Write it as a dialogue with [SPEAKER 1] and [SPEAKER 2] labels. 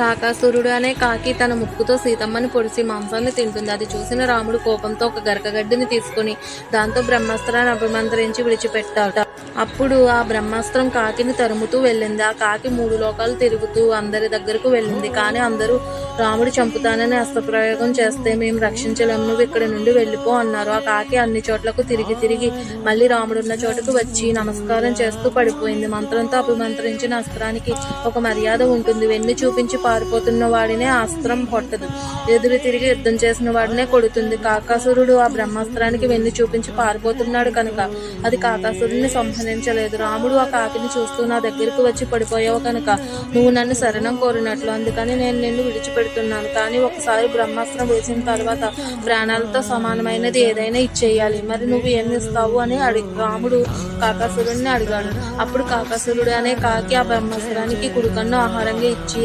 [SPEAKER 1] కాకాసురుడు అనే కాకి తన ముక్కుతో సీతమ్మని పొడిచి మాంసాన్ని తింటుంది. అది చూసిన రాముడు కోపంతో ఒక గరికగడ్డిని తీసుకుని దాంతో బ్రహ్మాస్త్రాన్ని అభిమంత్రించి విడిచిపెట్టాడు. అప్పుడు ఆ బ్రహ్మాస్త్రం కాకిని తరుముతూ వెళ్ళింది. ఆ కాకి 3 లోకాలు తిరుగుతూ అందరి దగ్గరకు వెళ్ళింది. కానీ అందరూ రాముడు చంపుతానని అస్త్రప్రయోగం చేస్తే మేము రక్షించలేము, నువ్వు ఇక్కడి నుండి వెళ్ళిపో అన్నారు. ఆ కాకి అన్ని చోట్లకు తిరిగి మళ్ళీ రాముడున్న చోటుకు వచ్చి నమస్కారం చేస్తూ పడిపోయింది. మంత్రంతో అభిమంత్రించిన అస్త్రానికి ఒక మర్యాద ఉంటుంది. వెన్ను చూపించి పారిపోతున్న వాడినే అస్త్రం కొట్టదు, ఎదురు తిరిగి యుద్ధం చేసిన వాడినే కొడుతుంది. కాకాసురుడు ఆ బ్రహ్మాస్త్రానికి వెన్ను చూపించి పారిపోతున్నాడు కనుక అది కాకాసురుడిని సంహరించలేదు. రాముడు ఆ కాకిని చూస్తూ నా దగ్గరకు వచ్చి పడిపోయావు కనుక నువ్వు నన్ను శరణం కోరినట్లు, అందుకని నేను నిన్ను విడిచిపెడుతున్నాను. కానీ ఒకసారి బ్రహ్మాస్త్రం వేసిన తర్వాత ప్రాణాలతో సమానమైనది ఏదైనా ఇచ్చేయాలి, మరి నువ్వు ఏమి ఇస్తావు అని రాముడు కాకాసురుడిని అడిగాడు. అప్పుడు కాకాసురుడు అనే కాకి ఆ బ్రహ్మాస్త్రానికి కుడికన్ను ఆహారంగా ఇచ్చి